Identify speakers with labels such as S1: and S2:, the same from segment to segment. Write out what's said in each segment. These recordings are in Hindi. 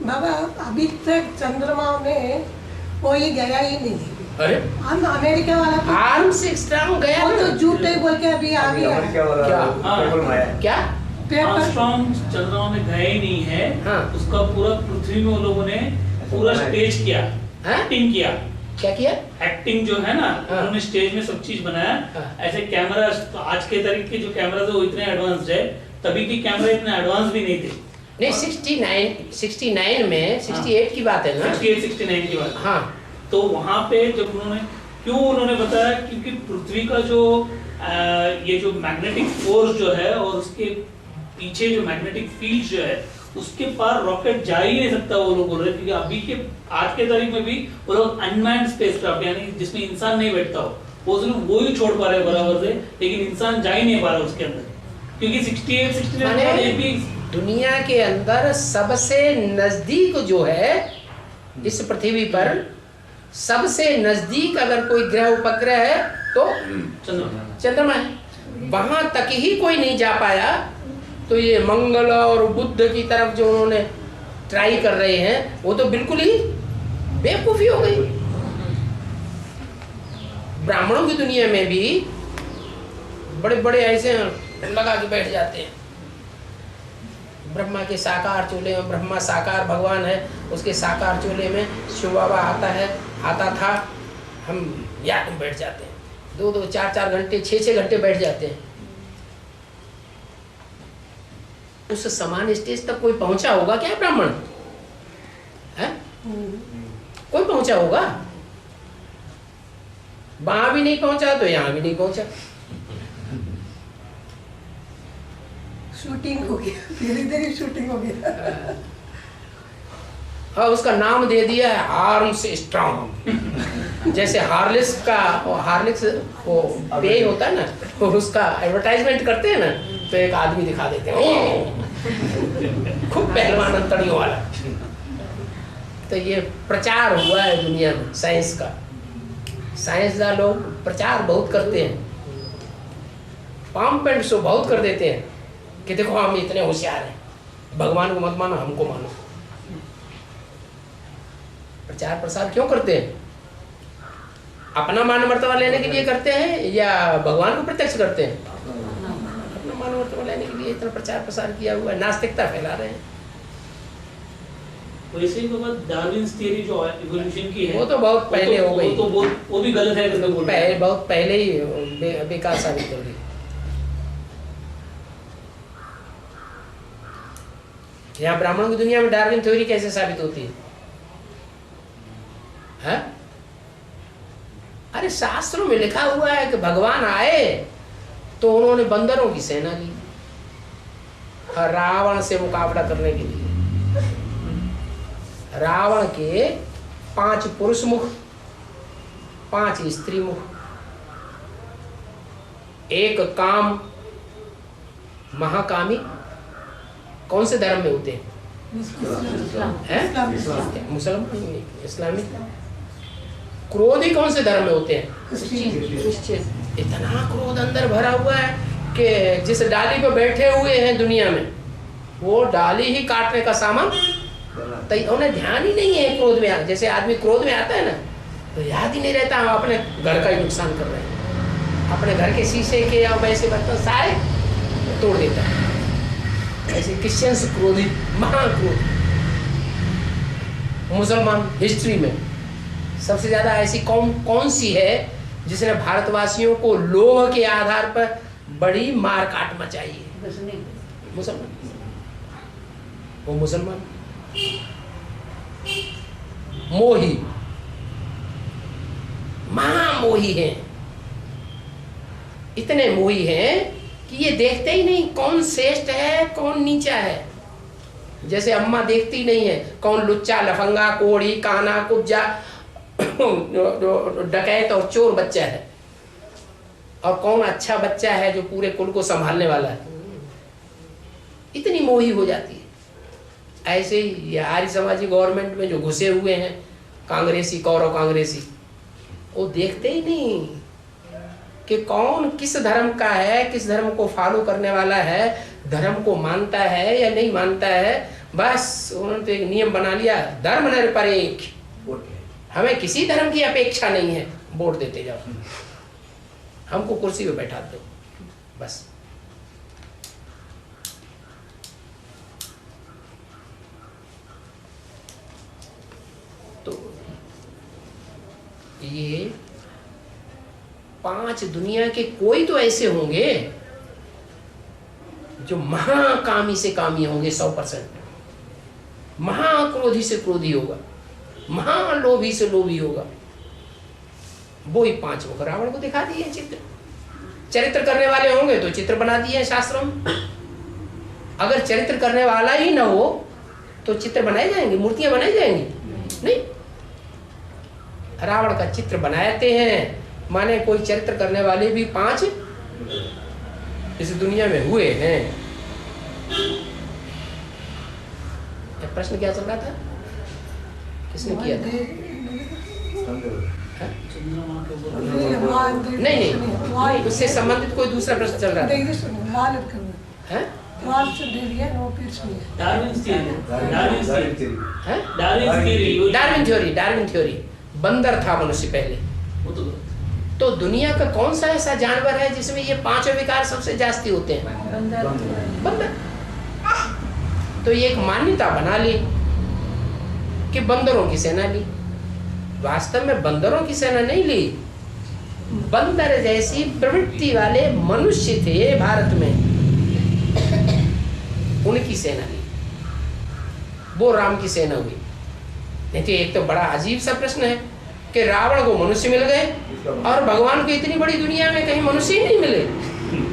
S1: बाबा अभी तक चंद्रमा में कोई गया ही नहीं।
S2: अरे
S1: हम अमेरिका वाला तो
S2: आर्म्स एक्स्ट्राम गया
S1: वो
S2: ना?
S1: तो झूठे बोल के अभी आ गया।
S2: क्या
S1: पेपर
S3: आर्मस्ट्रांग चंद्रमा में गए ही नहीं है।
S2: हाँ।
S3: उसका पूरा पृथ्वी में वो लोगों ने पूरा स्टेज किया,
S2: हाँ?
S3: एक्टिंग किया।
S2: क्या किया?
S3: एक्टिंग जो है ना,
S2: हाँ।
S3: उन्होंने स्टेज में सब चीज बनाया।
S2: हाँ।
S3: ऐसे कैमरा तो आज के तरीके के जो कैमरा थे वो इतने एडवांस्ड है, तभी के कैमरे इतने एडवांस भी नहीं थे।
S2: नहीं 69 में 68 की बात है ना?
S3: 68-69 की बात।
S2: हाँ
S3: तो वहां पे जब उन्होंने बताया क्योंकि पृथ्वी का जो ये जो मैग्नेटिक फोर्स जो है और उसके पीछे जो मैग्नेटिक फील्ड जो है उसके पार रॉकेट जा ही नहीं सकता, वो लोग बोल रहे थे। क्योंकि अभी के आज के तारीख में भी वो लोग अनमैन्ड स्पेसक्राफ्ट यानी जिसमें इंसान नहीं बैठता हो वो सिर्फ वो ही छोड़ पा रहे बराबर से, लेकिन इंसान जा ही नहीं पा रहा उसके अंदर। क्योंकि 68-69 भी
S2: दुनिया के अंदर सबसे नजदीक जो है इस पृथ्वी पर, सबसे नजदीक अगर कोई ग्रह उपग्रह है तो चंद्रमा है। वहां तक ही कोई नहीं जा पाया, तो ये मंगल और बुध की तरफ जो उन्होंने ट्राई कर रहे हैं वो तो बिल्कुल ही बेवकूफी हो गई। ब्राह्मणों की दुनिया में भी बड़े बड़े ऐसे लगा के बैठ जाते हैं। ब्रह्मा के साकार चूल्हे में, ब्रह्मा साकार भगवान है, उसके साकार चूल्हे में शिव बाबा आता था, हम याद में बैठ जाते हैं। 2-2, 4-4 घंटे, 6-6 घंटे बैठ जाते हैं। उस समान स्टेज तक कोई पहुंचा होगा क्या ब्राह्मण है? कोई पहुंचा होगा? वहां भी नहीं पहुंचा तो यहां भी नहीं पहुंचा।
S1: शूटिंग हो गया, धीरे-धीरे शूटिंग हो गया।
S2: हाँ, उसका नाम दे दिया है आर्म्स स्ट्रांग। जैसे हार्लिक्स वो पेय होता है ना, तो उसका एडवर्टाइजमेंट करते हैं ना, तो एक आदमी दिखा देते हैं खूब पहलवान अंतड़ियों वाला। तो ये प्रचार हुआ है दुनिया में साइंस का। साइंसदान लोग प्रचार बहुत करते हैं, पंप एंड शो बहुत कर देते हैं कि देखो हम इतने होशियार हैं, भगवान को मत मानो, हमको मानो। प्रचार प्रसार क्यों करते हैं? अपना मान मर्तबा लेने के लिए करते हैं या भगवान को प्रत्यक्ष करते हैं? अपना मान मर्तबा लेने के लिए इतना प्रचार प्रसार किया हुआ है, नास्तिकता फैला रहे हैं।
S3: वैसे ही डार्विन्स थ्योरी जो इवोल्यूशन की है
S2: वो तो बहुत पहले हो गई,
S3: वो भी गलत है।
S2: बहुत पहले ही बेकार साबित हो गई। यहाँ ब्राह्मणों की दुनिया में डार्विन थ्योरी कैसे साबित होती है? अरे शास्त्रों में लिखा हुआ है कि भगवान आए तो उन्होंने बंदरों की सेना ली रावण से मुकाबला करने के लिए। रावण के 5 पुरुष मुख, 5 स्त्री मुख, एक काम महाकामी। कौन से धर्म में होते हैं? मुसलमान, इस्लामिक। क्रोधी कौन से धर्म में होते हैं? क्रिश्चियन। इतना क्रोध अंदर भरा हुआ है कि जिस डाली पे बैठे हुए हैं दुनिया में, वो डाली ही काटने का सामान, तो उन्हें ध्यान ही नहीं है क्रोध में। जैसे आदमी क्रोध में आता है ना, तो याद ही नहीं रहता हम अपने घर का ही नुकसान कर रहे हैं। अपने घर के शीशे के या वैसे बर्तन सारे तोड़ देता है। ऐसे क्रिश्चियंस क्रोधी, महाक्रोध। मुसलमान हिस्ट्री में सबसे ज्यादा ऐसी कौन सी है जिसने भारतवासियों को लोभ के आधार पर बड़ी मार काट मचाई है? मुसलमान। वो मुसलमान मोही, महामोही हैं। इतने मोही हैं कि ये देखते ही नहीं कौन श्रेष्ठ है कौन नीचा है। जैसे अम्मा देखती नहीं है कौन लुच्चा, लफंगा, कोढ़ी, काना, कुब्जा, डकैत और चोर बच्चा है, और कौन अच्छा बच्चा है जो पूरे कुल को संभालने वाला है। इतनी मोही हो जाती है। ऐसे ही ये आर्य समाजी गवर्नमेंट में जो घुसे हुए हैं कांग्रेसी, कौरव कांग्रेसी, वो देखते ही नहीं कि कौन किस धर्म का है, किस धर्म को फॉलो करने वाला है, धर्म को मानता है या नहीं मानता है। बस उन्होंने तो एक नियम बना लिया, धर्म निरपेक्ष, हमें किसी धर्म की अपेक्षा नहीं है, वोट देते जाओ, हमको कुर्सी पे बैठा दो बस। तो ये 5 दुनिया के कोई तो ऐसे होंगे जो महाकामी से कामी होंगे 100%, महाक्रोधी से क्रोधी होगा, महालोभी से लोभी होगा। वो ही 5 मुख रावण को दिखा दिए चित्र। चरित्र करने वाले होंगे तो चित्र बना दिए शास्त्रों में, अगर चरित्र करने वाला ही ना हो तो चित्र बनाए जाएंगे, मूर्तियां बनाई जाएंगी नहीं। रावण का चित्र बनाते हैं, माने कोई चरित्र करने वाले भी 5 इस दुनिया में हुए हैं। प्रश्न क्या चल रहा था, किसने किया था? नहीं, उससे संबंधित कोई दूसरा प्रश्न चल रहा था। Darwin theory. बंदर था मनुष्य पहले, तो दुनिया का कौन सा ऐसा जानवर है जिसमें ये 5 विकार सबसे जास्ती होते हैं? बंदर। तो ये एक मान्यता बना ली कि बंदरों की सेना ली। वास्तव में बंदरों की सेना नहीं ली, बंदर जैसी प्रवृत्ति वाले मनुष्य थे भारत में, उनकी सेना ली, वो राम की सेना हुई। नहीं तो एक तो बड़ा अजीब सा प्रश्न है कि रावण को मनुष्य मिल गए और भगवान को इतनी बड़ी दुनिया में कहीं मनुष्य ही नहीं मिले,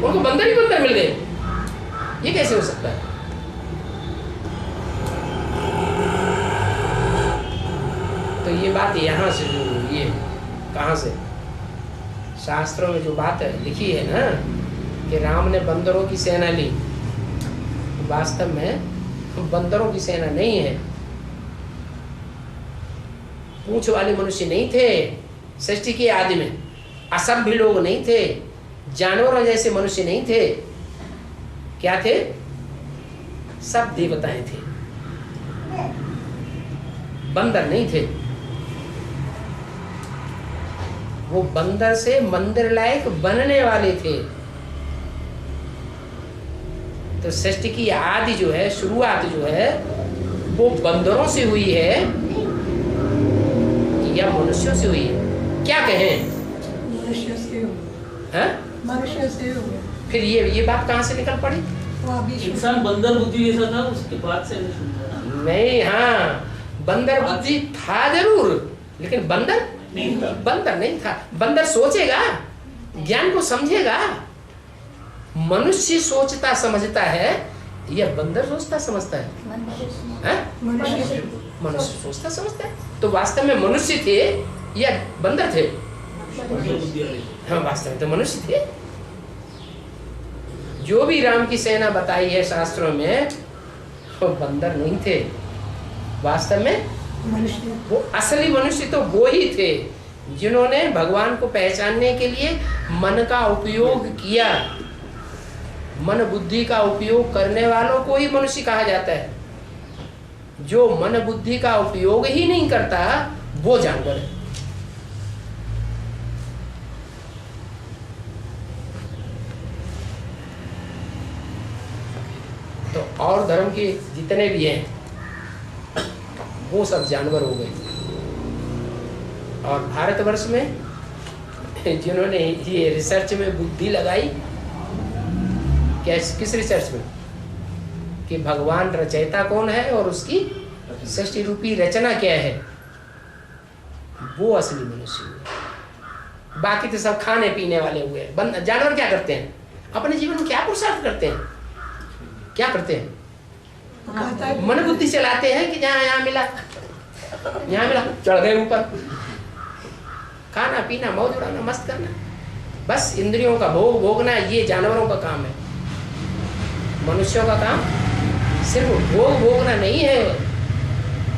S2: उनको बंदर ही बंदर मिल गए, ये कैसे हो सकता है? तो ये बात यहाँ से जो ये कहाँ से, शास्त्रों में जो बात है लिखी है ना कि राम ने बंदरों की सेना ली, वास्तव में बंदरों की सेना नहीं है। पूंछ वाले मनुष्य नहीं थे सृष्टि के आदि में, असभ्य लोग नहीं थे, जानवरों जैसे मनुष्य नहीं थे। क्या थे? सब देवताएं थे, बंदर नहीं थे। वो बंदर से मंदिर लायक बनने वाले थे। तो सृष्टि की आदि जो है, शुरुआत जो है, वो बंदरों से हुई है या मनुष्यों से हुई है? क्या कहें?
S1: मनुष्य से
S2: हैं?
S1: मनुष्य से
S2: फिर ये बात कहाँ से निकल पड़ी?
S3: इंसान बंदर बुद्धि जैसा था, उसके बाद से
S2: नहीं, हाँ बंदर बुद्धि था जरूर, लेकिन बंदर
S3: नहीं था।
S2: बंदर नहीं था। बंदर सोचेगा, ज्ञान को समझेगा। मनुष्य सोचता समझता है या बंदर सोचता समझता है? मनुष्य सोचता समझता है। तो वास्तव में मनुष्य थे या बंदर थे? हाँ, वास्तव में तो मनुष्य थे। जो भी राम की सेना बताई है शास्त्रों में, वो बंदर नहीं थे, वास्तव में वो असली मनुष्य तो वो ही थे जिन्होंने भगवान को पहचानने के लिए मन का उपयोग किया। मन बुद्धि का उपयोग करने वालों को ही मनुष्य कहा जाता है। जो मन बुद्धि का उपयोग ही नहीं करता वो जानवर है। तो और धर्म के जितने भी हैं वो सब जानवर हो गए। और भारतवर्ष में जिन्होंने ये रिसर्च में बुद्धि लगाई, किस रिसर्च में, कि भगवान रचयिता कौन है और उसकी सृष्टि रूपी रचना क्या है, वो असली मनुष्य हुए। बाकी तो सब खाने पीने वाले हुए। जानवर क्या करते हैं? अपने जीवन में क्या पुरुषार्थ करते हैं? क्या करते हैं? मन बुद्धि चलाते हैं कि जहाँ यहाँ मिला चढ़ गए ऊपर, खाना पीना मौज उड़ाना मस्त करना, बस इंद्रियों का भोग भोगना, ये जानवरों का काम है। मनुष्यों का काम सिर्फ भोग भोगना नहीं है।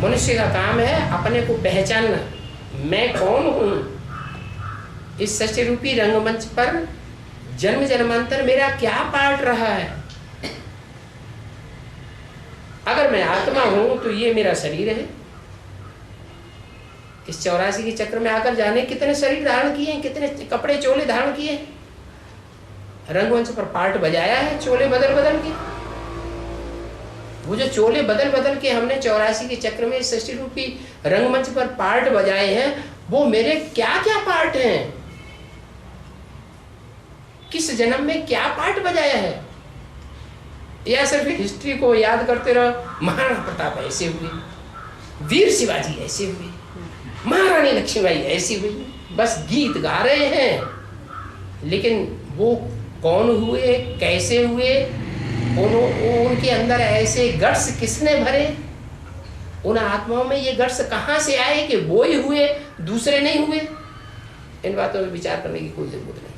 S2: मनुष्य का काम है अपने को पहचानना, मैं कौन हूँ। इस सृष्टि रूपी रंगमंच पर जन्म जन्मांतर मेरा क्या पार्ट रहा है। अगर मैं आत्मा हूं तो ये मेरा शरीर है। इस 84 के चक्र में आकर जाने कितने शरीर धारण किए हैं, कितने कपड़े चोले धारण किए हैं, रंगमंच पर पार्ट बजाया है चोले बदल बदल के। वो जो चोले बदल बदल के हमने 84 के चक्र में सृष्टि रूपी रंगमंच पर पार्ट बजाए हैं, वो मेरे क्या क्या पार्ट हैं, किस जन्म में क्या पार्ट बजाया है, या सिर्फ हिस्ट्री को याद करते रहो। महाराणा प्रताप ऐसे हुए, वीर शिवाजी ऐसे हुए, महारानी लक्ष्मीबाई ऐसी हुई, बस गीत गा रहे हैं। लेकिन वो कौन हुए, कैसे हुए, उनके अंदर ऐसे गट्स किसने भरे, उन आत्माओं में ये गट्स कहाँ से आए कि वो ही हुए, दूसरे नहीं हुए। इन बातों में विचार करने की कोई जरूरत नहीं।